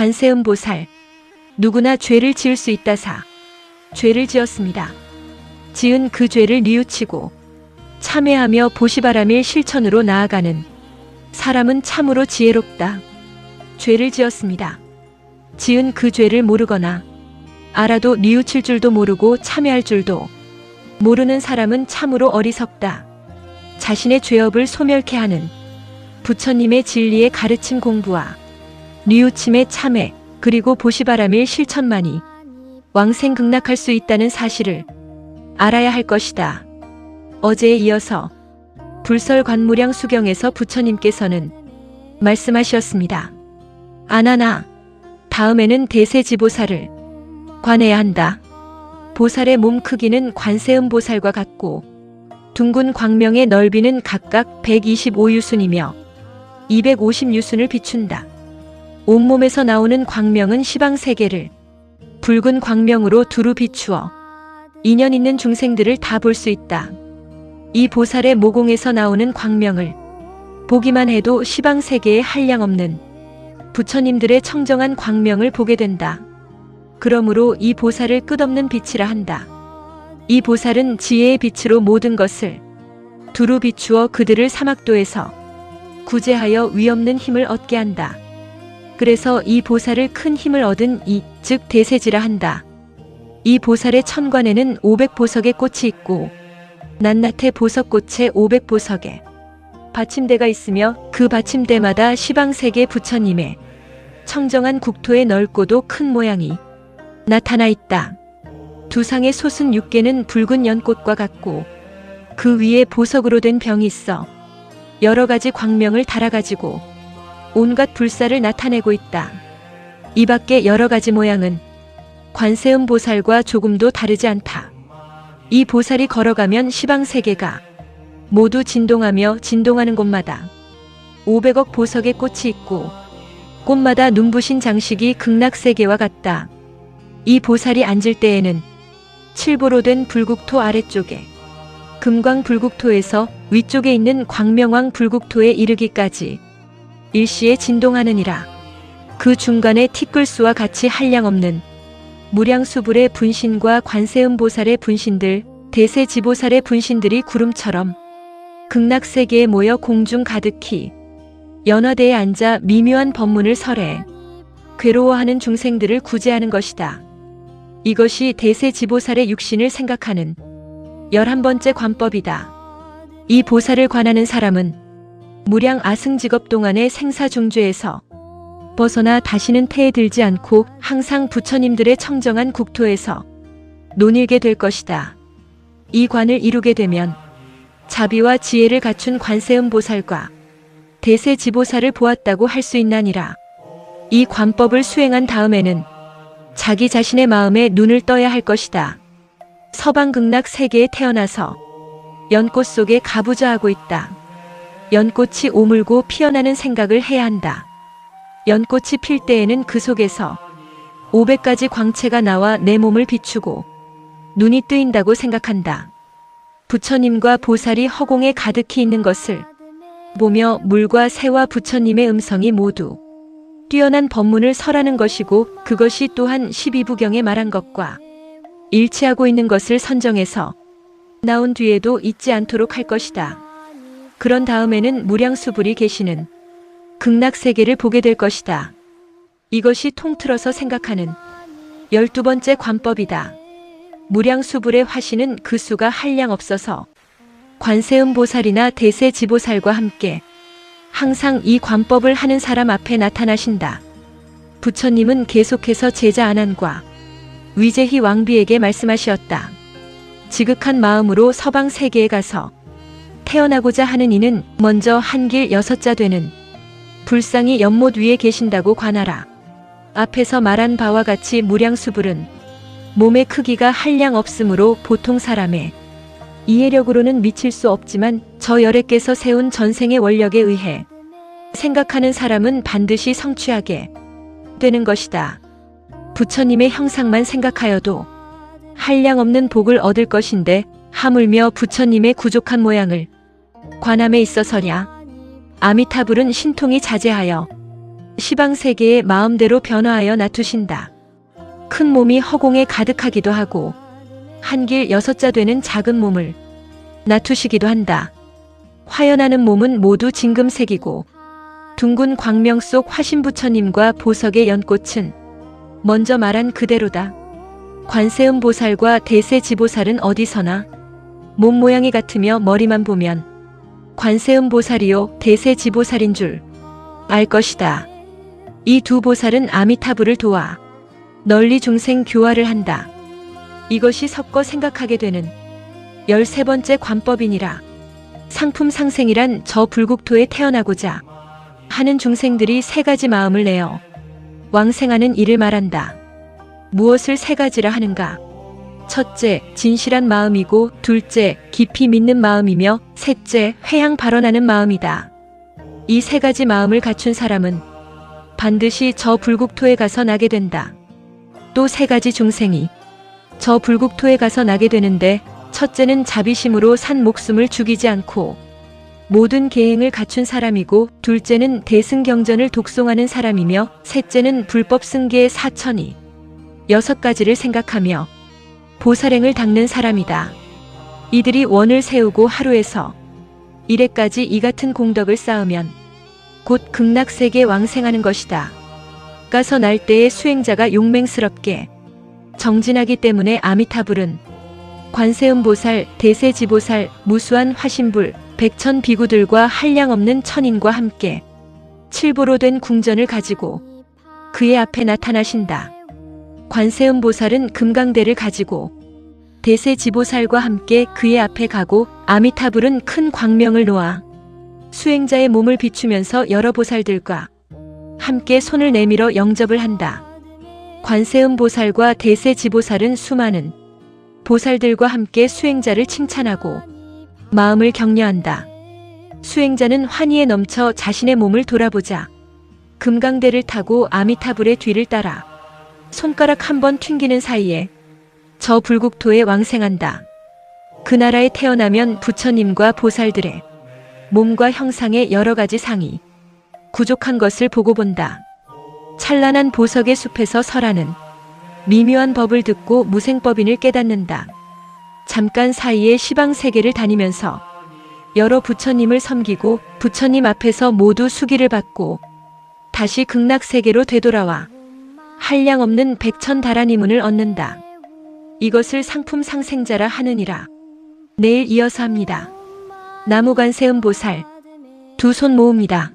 관세음보살. 누구나 죄를 지을 수 있다사. 죄를 지었습니다. 지은 그 죄를 뉘우치고 참회하며 보시바라밀 실천으로 나아가는 사람은 참으로 지혜롭다. 죄를 지었습니다. 지은 그 죄를 모르거나 알아도 뉘우칠 줄도 모르고 참회할 줄도 모르는 사람은 참으로 어리석다. 자신의 죄업을 소멸케 하는 부처님의 진리의 가르침 공부와 뉘우침의 참회 그리고 보시바라밀 실천만이 왕생극락할 수 있다는 사실을 알아야 할 것이다. 어제에 이어서 불설관무량 수경에서 부처님께서는 말씀하셨습니다. 아나나, 다음에는 대세지보살을 관해야 한다. 보살의 몸 크기는 관세음보살과 같고 둥근 광명의 넓이는 각각 125유순이며 250유순을 비춘다. 온몸에서 나오는 광명은 시방세계를 붉은 광명으로 두루 비추어 인연 있는 중생들을 다 볼 수 있다. 이 보살의 모공에서 나오는 광명을 보기만 해도 시방세계에 한량없는 부처님들의 청정한 광명을 보게 된다. 그러므로 이 보살을 끝없는 빛이라 한다. 이 보살은 지혜의 빛으로 모든 것을 두루 비추어 그들을 사막도에서 구제하여 위없는 힘을 얻게 한다. 그래서 이 보살을 큰 힘을 얻은 이, 즉 대세지라 한다. 이 보살의 천관에는 500보석의 꽃이 있고 낱낱의 보석꽃에 500보석의 받침대가 있으며 그 받침대마다 시방세계 부처님의 청정한 국토의 넓고도 큰 모양이 나타나 있다. 두 상의 솟은 6개는 붉은 연꽃과 같고 그 위에 보석으로 된 병이 있어 여러 가지 광명을 달아가지고 온갖 불사를 나타내고 있다. 이 밖에 여러 가지 모양은 관세음 보살과 조금도 다르지 않다. 이 보살이 걸어가면 시방세계가 모두 진동하며 진동하는 곳마다 500억 보석의 꽃이 있고 꽃마다 눈부신 장식이 극락세계와 같다. 이 보살이 앉을 때에는 칠보로 된 불국토 아래쪽에 금광 불국토에서 위쪽에 있는 광명왕 불국토에 이르기까지 일시에 진동하느니라. 그 중간에 티끌수와 같이 한량없는 무량수불의 분신과 관세음보살의 분신들, 대세지보살의 분신들이 구름처럼 극락세계에 모여 공중 가득히 연화대에 앉아 미묘한 법문을 설해 괴로워하는 중생들을 구제하는 것이다. 이것이 대세지보살의 육신을 생각하는 11번째 관법이다. 이 보살을 관하는 사람은 무량 아승직업 동안의 생사중죄에서 벗어나 다시는 폐에 들지 않고 항상 부처님들의 청정한 국토에서 논일게 될 것이다. 이 관을 이루게 되면 자비와 지혜를 갖춘 관세음보살과 대세지보살을 보았다고 할 수 있나니라. 이 관법을 수행한 다음에는 자기 자신의 마음에 눈을 떠야 할 것이다. 서방극락 세계에 태어나서 연꽃 속에 가부좌하고 있다. 연꽃이 오물고 피어나는 생각을 해야 한다. 연꽃이 필 때에는 그 속에서 500가지 광채가 나와 내 몸을 비추고 눈이 뜨인다고 생각한다. 부처님과 보살이 허공에 가득히 있는 것을 보며 물과 새와 부처님의 음성이 모두 뛰어난 법문을 설하는 것이고 그것이 또한 12부경에 말한 것과 일치하고 있는 것을 선정해서 나온 뒤에도 잊지 않도록 할 것이다. 그런 다음에는 무량수불이 계시는 극락세계를 보게 될 것이다. 이것이 통틀어서 생각하는 12번째 관법이다. 무량수불의 화신은 그 수가 한량없어서 관세음보살이나 대세지보살과 함께 항상 이 관법을 하는 사람 앞에 나타나신다. 부처님은 계속해서 제자 아난과 위제희 왕비에게 말씀하셨다. 지극한 마음으로 서방세계에 가서 태어나고자 하는 이는 먼저 한길 6자 되는 불상이 연못 위에 계신다고 관하라. 앞에서 말한 바와 같이 무량수불은 몸의 크기가 한량 없으므로 보통 사람의 이해력으로는 미칠 수 없지만 저 열애께서 세운 전생의 원력에 의해 생각하는 사람은 반드시 성취하게 되는 것이다. 부처님의 형상만 생각하여도 한량없는 복을 얻을 것인데 하물며 부처님의 구족한 모양을 관함에 있어서랴. 아미타불은 신통이 자제하여 시방세계의 마음대로 변화하여 놔두신다. 큰 몸이 허공에 가득하기도 하고 한길 6자 되는 작은 몸을 놔두시기도 한다. 화연하는 몸은 모두 진금색이고 둥근 광명 속 화신부처님과 보석의 연꽃은 먼저 말한 그대로다. 관세음보살과 대세지보살은 어디서나 몸 모양이 같으며 머리만 보면 관세음보살이요 대세지보살인 줄 알 것이다. 이 두 보살은 아미타불을 도와 널리 중생 교화를 한다. 이것이 섞어 생각하게 되는 13번째 관법이니라. 상품 상생이란 저 불국토에 태어나고자 하는 중생들이 3가지 마음을 내어 왕생하는 일을 말한다. 무엇을 3가지라 하는가? 첫째, 진실한 마음이고, 둘째, 깊이 믿는 마음이며, 셋째, 회양 발언하는 마음이다. 이 3가지 마음을 갖춘 사람은 반드시 저 불국토에 가서 나게 된다. 또 3가지 중생이 저 불국토에 가서 나게 되는데, 첫째는 자비심으로 산 목숨을 죽이지 않고 모든 계행을 갖춘 사람이고, 둘째는 대승경전을 독송하는 사람이며, 셋째는 불법 승계의 사천이 6가지를 생각하며 보살행을 닦는 사람이다. 이들이 원을 세우고 하루에서 1회까지 이 같은 공덕을 쌓으면 곧 극락세계 왕생하는 것이다. 가서 날 때의 수행자가 용맹스럽게 정진하기 때문에 아미타불은 관세음보살, 대세지보살, 무수한 화신불, 백천 비구들과 한량없는 천인과 함께 칠보로 된 궁전을 가지고 그의 앞에 나타나신다. 관세음보살은 금강대를 가지고 대세지보살과 함께 그의 앞에 가고, 아미타불은 큰 광명을 놓아 수행자의 몸을 비추면서 여러 보살들과 함께 손을 내밀어 영접을 한다. 관세음보살과 대세지보살은 수많은 보살들과 함께 수행자를 칭찬하고 마음을 격려한다. 수행자는 환희에 넘쳐 자신의 몸을 돌아보자 금강대를 타고 아미타불의 뒤를 따라 손가락 한 번 튕기는 사이에 저 불국토에 왕생한다. 그 나라에 태어나면 부처님과 보살들의 몸과 형상의 여러 가지 상이 부족한 것을 보고 본다. 찬란한 보석의 숲에서 설하는 미묘한 법을 듣고 무생법인을 깨닫는다. 잠깐 사이에 시방세계를 다니면서 여러 부처님을 섬기고 부처님 앞에서 모두 수기를 받고 다시 극락세계로 되돌아와 한량없는 백천다라니문을 얻는다. 이것을 상품 상생자라 하느니라. 내일 이어서 합니다. 나무관세음보살 두 손 모읍니다.